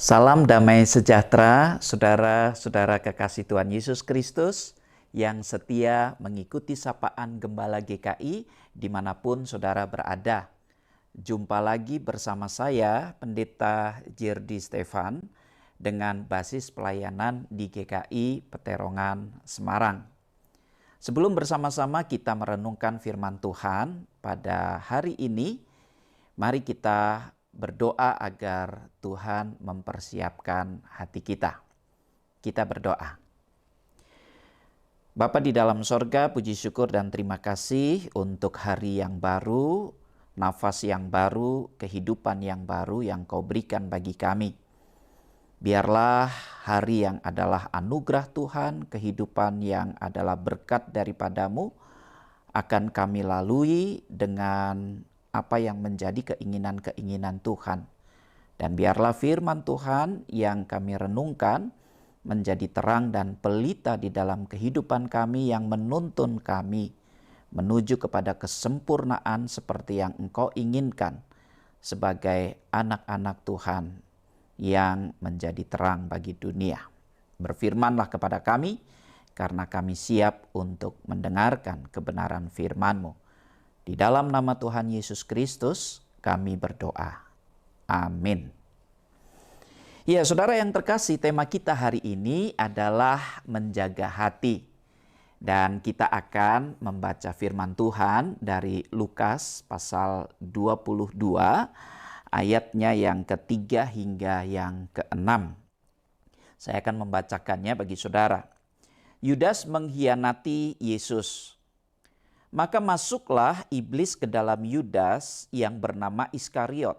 Salam damai sejahtera, saudara-saudara kekasih Tuhan Yesus Kristus yang setia mengikuti sapaan Gembala GKI dimanapun saudara berada. Jumpa lagi bersama saya, Pendeta Jirdi Stefan, dengan basis pelayanan di GKI Peterongan, Semarang. Sebelum bersama-sama kita merenungkan firman Tuhan pada hari ini, mari kita berdoa agar Tuhan mempersiapkan hati kita. Kita berdoa. Bapa di dalam sorga, puji syukur dan terima kasih untuk hari yang baru, nafas yang baru, kehidupan yang baru yang Kau berikan bagi kami. Biarlah hari yang adalah anugerah Tuhan, kehidupan yang adalah berkat daripadamu, akan kami lalui dengan apa yang menjadi keinginan-keinginan Tuhan. Dan biarlah firman Tuhan yang kami renungkan menjadi terang dan pelita di dalam kehidupan kami yang menuntun kami menuju kepada kesempurnaan seperti yang Engkau inginkan sebagai anak-anak Tuhan yang menjadi terang bagi dunia. Berfirmanlah kepada kami karena kami siap untuk mendengarkan kebenaran firman-Mu. Di dalam nama Tuhan Yesus Kristus kami berdoa. Amin. Ya, saudara yang terkasih, tema kita hari ini adalah menjaga hati. Dan kita akan membaca firman Tuhan dari Lukas pasal 22 ayatnya yang ketiga hingga yang keenam. Saya akan membacakannya bagi saudara. Yudas mengkhianati Yesus. Maka masuklah iblis ke dalam Yudas yang bernama Iskariot,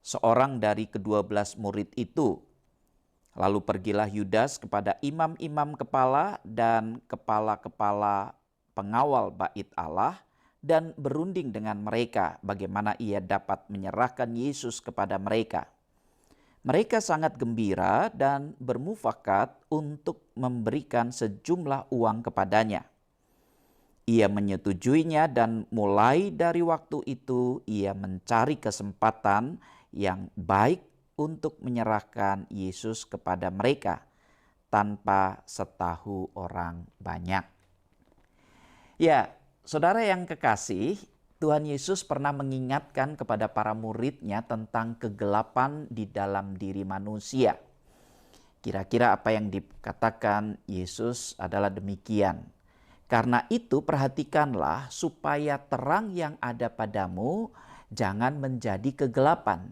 seorang dari ke-12 murid itu. Lalu pergilah Yudas kepada imam-imam kepala dan kepala-kepala pengawal bait Allah dan berunding dengan mereka bagaimana ia dapat menyerahkan Yesus kepada mereka. Mereka sangat gembira dan bermufakat untuk memberikan sejumlah uang kepadanya. Ia menyetujuinya dan mulai dari waktu itu ia mencari kesempatan yang baik untuk menyerahkan Yesus kepada mereka tanpa setahu orang banyak. Ya, saudara yang kekasih, Tuhan Yesus pernah mengingatkan kepada para murid-Nya tentang kegelapan di dalam diri manusia. Kira-kira apa yang dikatakan Yesus adalah demikian. Karena itu perhatikanlah supaya terang yang ada padamu jangan menjadi kegelapan.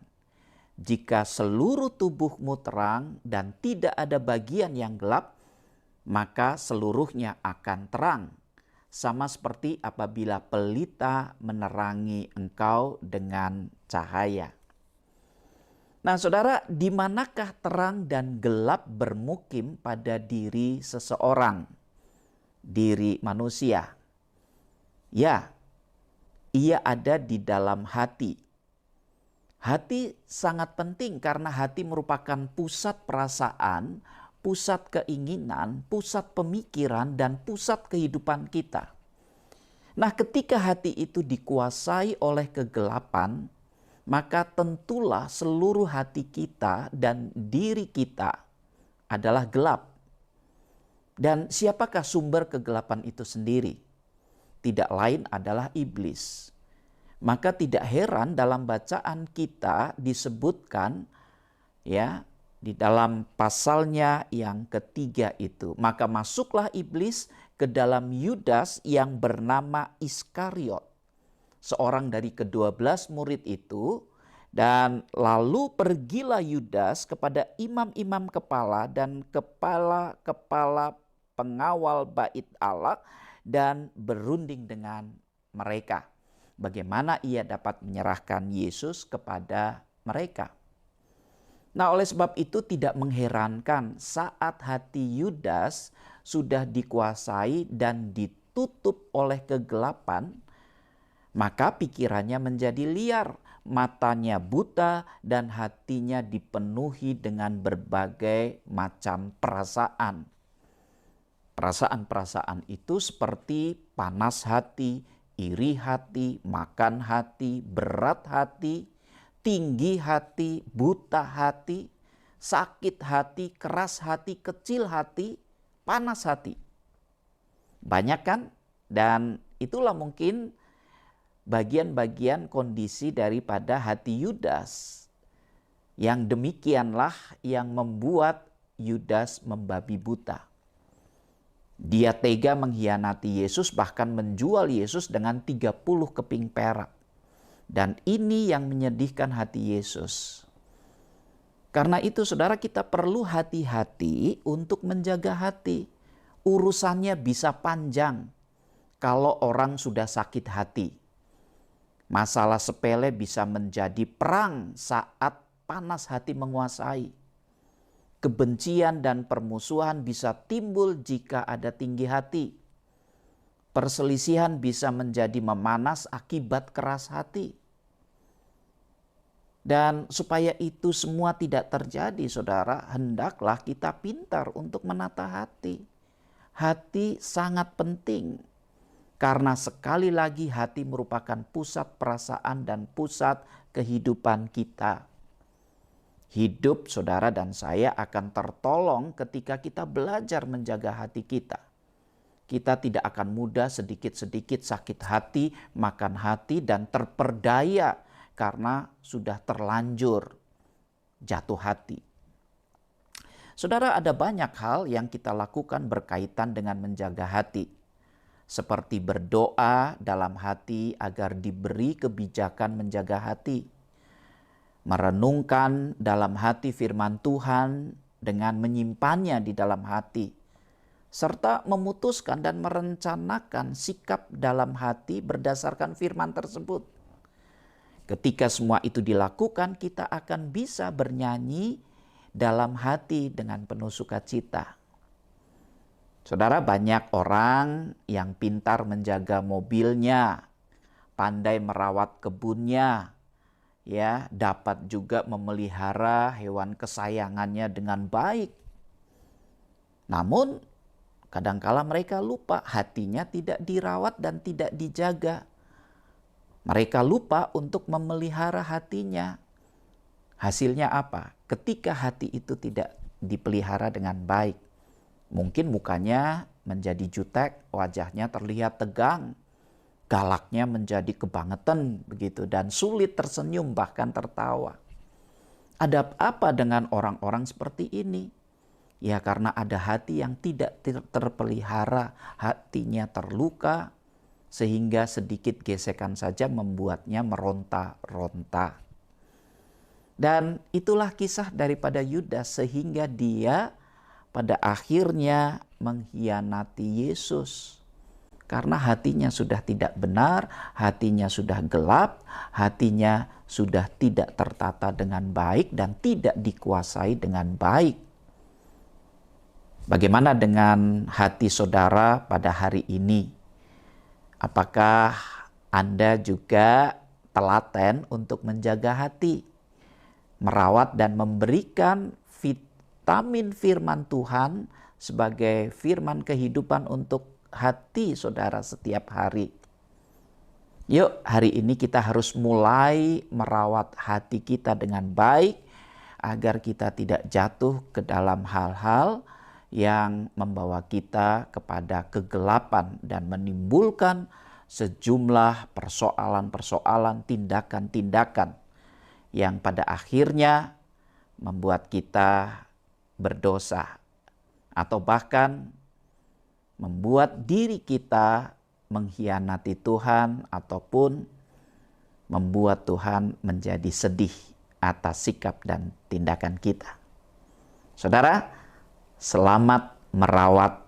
Jika seluruh tubuhmu terang dan tidak ada bagian yang gelap, maka seluruhnya akan terang. Sama seperti apabila pelita menerangi engkau dengan cahaya. Nah saudara, di manakah terang dan gelap bermukim pada diri seseorang? Diri manusia. Ya, ia ada di dalam hati. Hati sangat penting karena hati merupakan pusat perasaan, pusat keinginan, pusat pemikiran, dan pusat kehidupan kita. Nah, ketika hati itu dikuasai oleh kegelapan, maka tentulah seluruh hati kita dan diri kita adalah gelap. Dan siapakah sumber kegelapan itu sendiri? Tidak lain adalah iblis. Maka tidak heran dalam bacaan kita disebutkan ya di dalam pasalnya yang ketiga itu. Maka masuklah iblis ke dalam Yudas yang bernama Iskariot, seorang dari ke-12 murid itu. Dan lalu pergilah Yudas kepada imam-imam kepala dan kepala-kepala pengawal bait Allah dan berunding dengan mereka. Bagaimana ia dapat menyerahkan Yesus kepada mereka. Nah, oleh sebab itu tidak mengherankan saat hati Yudas sudah dikuasai dan ditutup oleh kegelapan, maka pikirannya menjadi liar, matanya buta dan hatinya dipenuhi dengan berbagai macam perasaan. Perasaan-perasaan itu seperti panas hati, iri hati, makan hati, berat hati, tinggi hati, buta hati, sakit hati, keras hati, kecil hati, panas hati. Banyak kan? Dan itulah mungkin bagian-bagian kondisi daripada hati Yudas. Yang demikianlah yang membuat Yudas membabi buta. Dia tega mengkhianati Yesus, bahkan menjual Yesus dengan 30 keping perak. Dan ini yang menyedihkan hati Yesus. Karena itu saudara, kita perlu hati-hati untuk menjaga hati. Urusannya bisa panjang kalau orang sudah sakit hati. Masalah sepele bisa menjadi perang saat panas hati menguasai. Kebencian dan permusuhan bisa timbul jika ada tinggi hati. Perselisihan bisa menjadi memanas akibat keras hati. Dan supaya itu semua tidak terjadi, saudara, hendaklah kita pintar untuk menata hati. Hati sangat penting. Karena sekali lagi hati merupakan pusat perasaan dan pusat kehidupan kita. Hidup saudara dan saya akan tertolong ketika kita belajar menjaga hati kita. Kita tidak akan mudah sedikit-sedikit sakit hati, makan hati, dan terperdaya karena sudah terlanjur jatuh hati. Saudara, ada banyak hal yang kita lakukan berkaitan dengan menjaga hati. Seperti berdoa dalam hati agar diberi kebijakan menjaga hati. Merenungkan dalam hati firman Tuhan dengan menyimpannya di dalam hati. Serta memutuskan dan merencanakan sikap dalam hati berdasarkan firman tersebut. Ketika semua itu dilakukan, kita akan bisa bernyanyi dalam hati dengan penuh sukacita. Saudara, banyak orang yang pintar menjaga mobilnya, pandai merawat kebunnya, ya, dapat juga memelihara hewan kesayangannya dengan baik. Namun, kadangkala mereka lupa hatinya tidak dirawat dan tidak dijaga. Mereka lupa untuk memelihara hatinya. Hasilnya apa? Ketika hati itu tidak dipelihara dengan baik, mungkin mukanya menjadi jutek, wajahnya terlihat tegang, galaknya menjadi kebangetan begitu, dan sulit tersenyum bahkan tertawa. Ada apa dengan orang-orang seperti ini? Ya, karena ada hati yang tidak terpelihara, hatinya terluka, sehingga sedikit gesekan saja membuatnya meronta-ronta. Dan itulah kisah daripada Yudas, sehingga dia pada akhirnya mengkhianati Yesus. Karena hatinya sudah tidak benar, hatinya sudah gelap, hatinya sudah tidak tertata dengan baik dan tidak dikuasai dengan baik. Bagaimana dengan hati saudara pada hari ini? Apakah Anda juga telaten untuk menjaga hati, merawat dan memberikan vitamin firman Tuhan sebagai firman kehidupan untuk hati saudara setiap hari? Yuk, hari ini kita harus mulai merawat hati kita dengan baik agar kita tidak jatuh ke dalam hal-hal yang membawa kita kepada kegelapan dan menimbulkan sejumlah persoalan-persoalan, tindakan-tindakan yang pada akhirnya membuat kita berdosa atau bahkan membuat diri kita mengkhianati Tuhan ataupun membuat Tuhan menjadi sedih atas sikap dan tindakan kita. Saudara, selamat merawat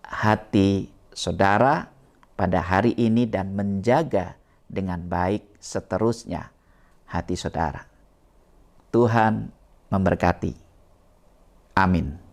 hati saudara pada hari ini dan menjaga dengan baik seterusnya hati saudara. Tuhan memberkati. Amin.